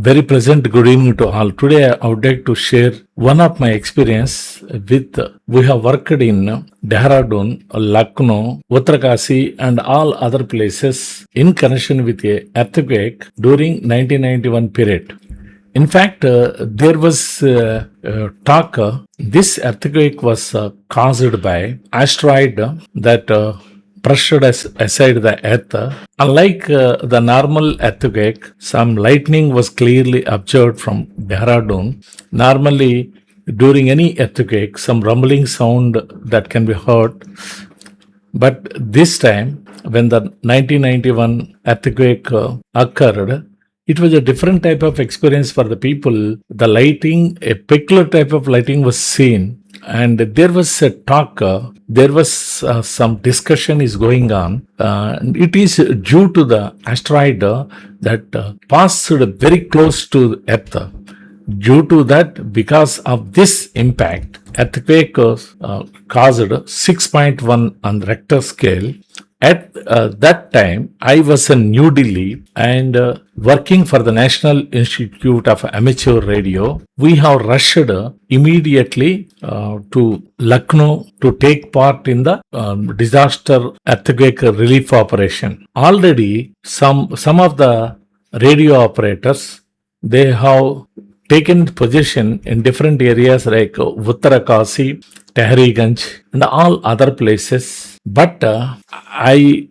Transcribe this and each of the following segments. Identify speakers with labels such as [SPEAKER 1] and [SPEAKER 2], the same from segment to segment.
[SPEAKER 1] Very pleasant good evening to all. Today I would like to share one of my experience with we have worked in Dehradun, Lucknow, Uttarkashi and all other places in connection with a earthquake during 1991 period. In fact, there was talk this earthquake was caused by asteroid that brushed aside the earth. Unlike the normal earthquake, some lightning was clearly observed from Dehradun. Normally, during any earthquake, some rumbling sound that can be heard. But this time, when the 1991 earthquake occurred, it was a different type of experience for the people. The lighting, a peculiar type of lighting was seen, and there was a talk, there was some discussion is going on. It is due to the asteroid that passed very close to Earth. Due to that, because of this impact, earthquake caused 6.1 on Richter scale. At that time, I was in New Delhi and working for the National Institute of Amateur Radio. We have rushed immediately to Lucknow to take part in the disaster earthquake relief operation. Already, some of the radio operators, they have taken position in different areas like Uttarkashi, Dehradun and all other places. But I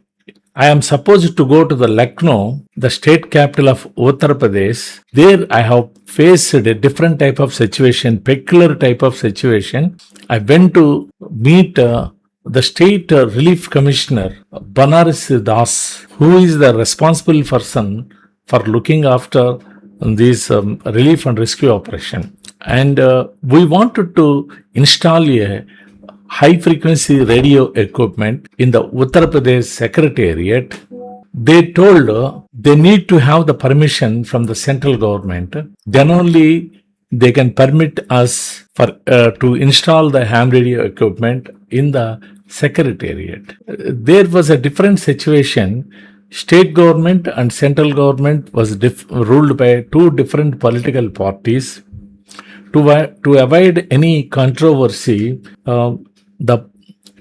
[SPEAKER 1] am supposed to go to the Lucknow, the state capital of Uttar Pradesh. There I have faced a different type of situation, peculiar type of situation. I went to meet the state relief commissioner, Banaras Das, who is the responsible person for looking after this relief and rescue operation. And we wanted to install a high frequency radio equipment in the Uttar Pradesh Secretariat. They told they need to have the permission from the central government. Then only they can permit us for to install the ham radio equipment in the Secretariat. There was a different situation. State government and central government was ruled by two different political parties. To avoid any controversy, the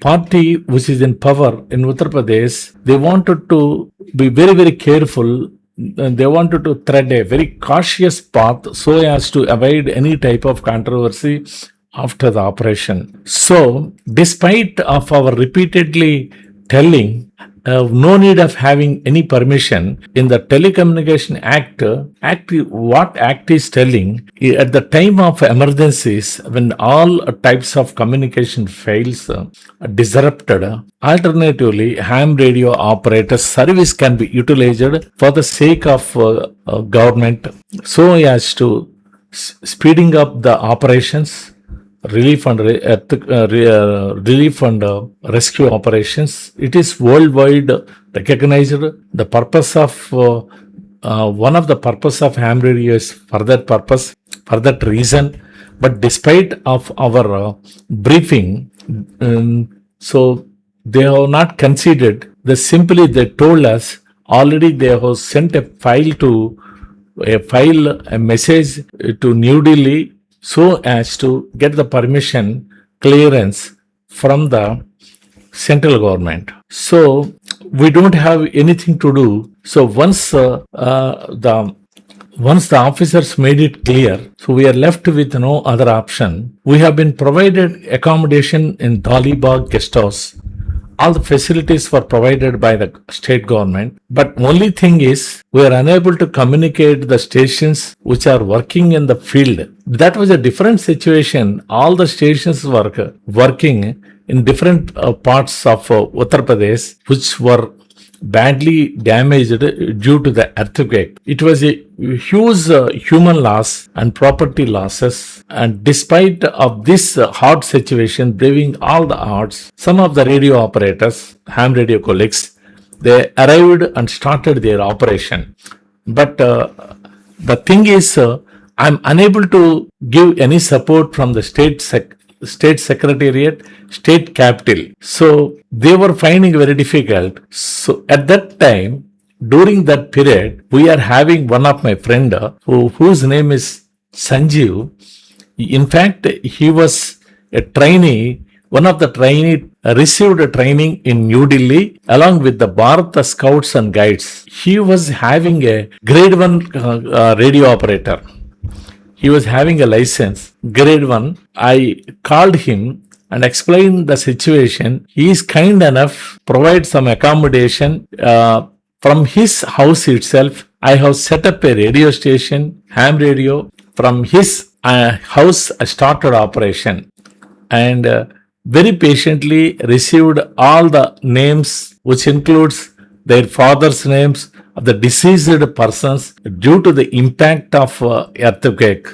[SPEAKER 1] party which is in power in Uttar Pradesh, they wanted to be very, very careful. They wanted to tread a very cautious path so as to avoid any type of controversy after the operation. So, despite of our repeatedly telling, no need of having any permission in the Telecommunication Act. What Act is telling, at the time of emergencies, when all types of communication fails, disrupted, alternatively, ham radio operators service can be utilized for the sake of government, so as to speeding up the operations, relief and rescue operations. It is worldwide recognized. The purpose of one of the purpose of ham radio is for that purpose, for that reason. But despite of our briefing, so they have not considered. They told us already they have sent a message to New Delhi, so as to get the permission, clearance from the central government. So we don't have anything to do. So once the officers made it clear, so we are left with no other option. We have been provided accommodation in Dalibag guest house. All the facilities were provided by the state government. But only thing is, we are unable to communicate the stations which are working in the field. That was a different situation. All the stations were working in different parts of Uttar Pradesh, which were badly damaged due to the earthquake. It was a huge human loss and property losses. And despite of this hard situation, braving all the odds, some of the radio operators, ham radio colleagues, they arrived and started their operation. But the thing is, I'm unable to give any support from the state secretariat, state capital. So they were finding very difficult. So at that time, During that period, we are having one of my friend whose name is Sanjeev. In fact, he was a trainee. One of the trainee received a training in New Delhi along with the Bharat Scouts and Guides. He was having a grade 1 radio operator. He was having a license, grade 1. I called him and explained the situation. He is kind enough provide some accommodation. From his house itself, I have set up a radio station, ham radio. From his house, I started operation and very patiently received all the names, which includes their father's names of the deceased persons due to the impact of earthquake.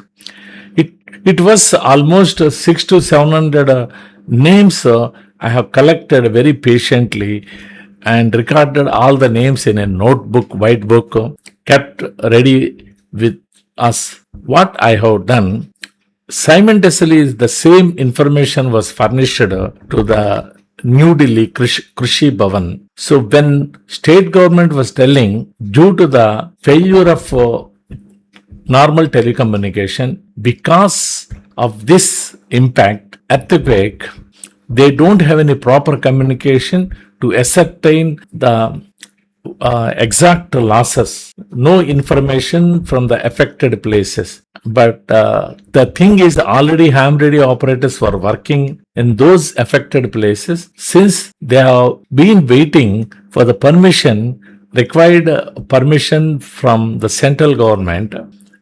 [SPEAKER 1] It was almost 600 to 700 names I have collected very patiently and recorded all the names in a notebook, white book, kept ready with us. What I have done, simultaneously the same information was furnished to the New Delhi Krishi Bhavan. So when state government was telling due to the failure of normal telecommunication, because of this impact, earthquake, they don't have any proper communication to ascertain the exact losses, no information from the affected places. But the thing is, already ham radio operators were working in those affected places. Since they have been waiting for the required permission from the central government,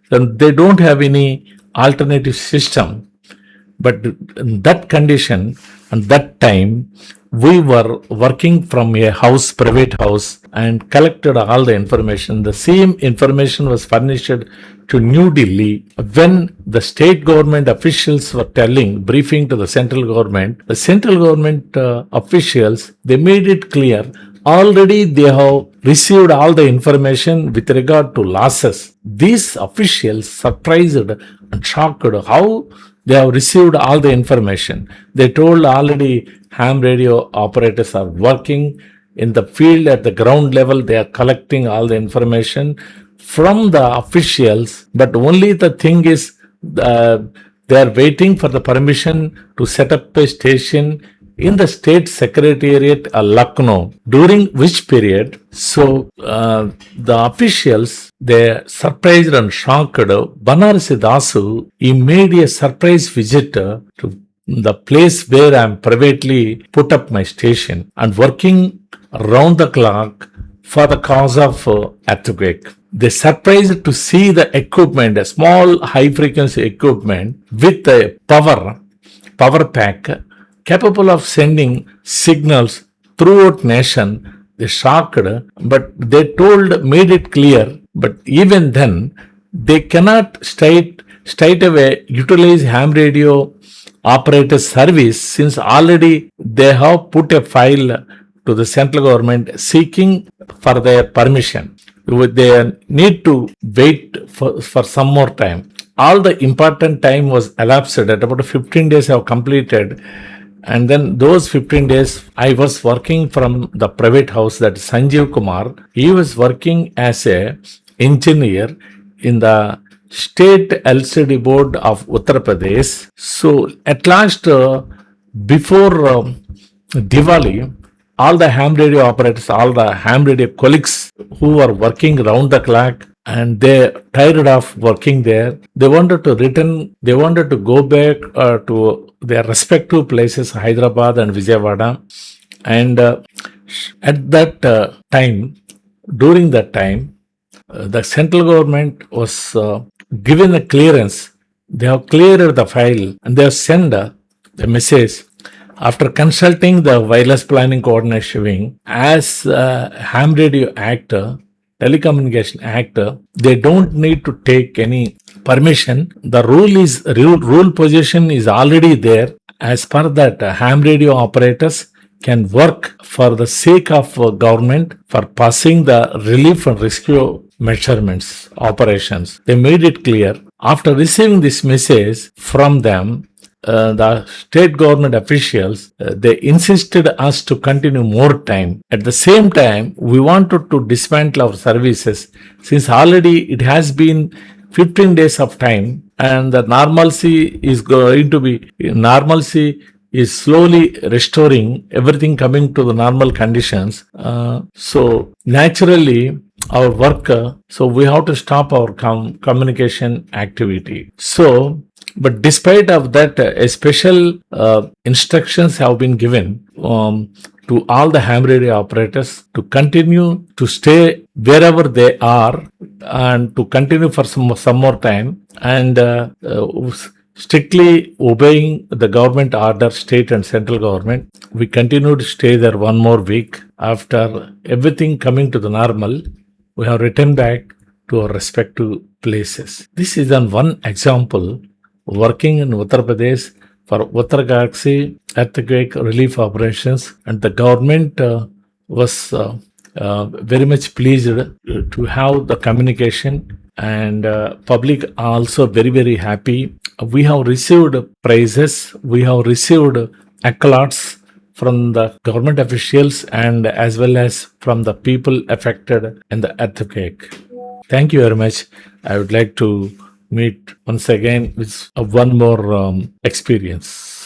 [SPEAKER 1] then they don't have any alternative system. But in that condition and that time, we were working from a house, private house, and collected all the information. The same information was furnished to New Delhi. When the state government officials were briefing to the central government officials, they made it clear already they have received all the information with regard to losses. These officials surprised and shocked how they have received all the information. They told already ham radio operators are working in the field at the ground level. They are collecting all the information from the officials, but only the thing is they are waiting for the permission to set up a station in the state secretariat Lucknow, during which period, the officials, they surprised and shocked Banarasi Dasu. He made a surprise visit to the place where I am privately put up my station and working round the clock for the cause of earthquake. They surprised to see the equipment, a small high frequency equipment with a power pack capable of sending signals throughout nation. They shocked, but they made it clear. But even then, they cannot straight away utilize ham radio operator service, since already they have put a file to the central government seeking for their permission. They need to wait for some more time. All the important time was elapsed. At about 15 days I have completed. And then those 15 days, I was working from the private house, that Sanjeev Kumar. He was working as a engineer in the State LCD Board of Uttar Pradesh. So at last, before Diwali, all the ham radio operators, all the ham radio colleagues who were working round the clock, and they tired of working there, they wanted to go back to their respective places, Hyderabad and Vijayawada. And during that time, the central government was given a clearance. They have cleared the file and they have sent a message. After consulting the Wireless Planning Coordination Wing, as Ham Radio Act, Telecommunication Act, they don't need to take any permission. The rule position is already there. As per that, ham radio operators can work for the sake of government for passing the relief and rescue measurements operations. They made it clear. After receiving this message from them, the state government officials, they insisted us to continue more time. At the same time, we wanted to dismantle our services since already it has been 15 days of time, and the normalcy is slowly restoring, everything coming to the normal conditions. So naturally, our work, so we have to stop our communication activity. So, but despite of that, a special instructions have been given to all the ham radio operators to continue to stay wherever they are and to continue for some more time, and strictly obeying the government order, state and central government. We continue to stay there one more week. After everything coming to the normal, we have returned back to our respective places. This is one example working in Uttar Pradesh for Uttarkashi earthquake relief operations, and the government was very much pleased to have the communication, and public also very happy. We have received prizes, we have received accolades from the government officials and as well as from the people affected in the earthquake. Thank you very much. I would like to meet once again with one more experience.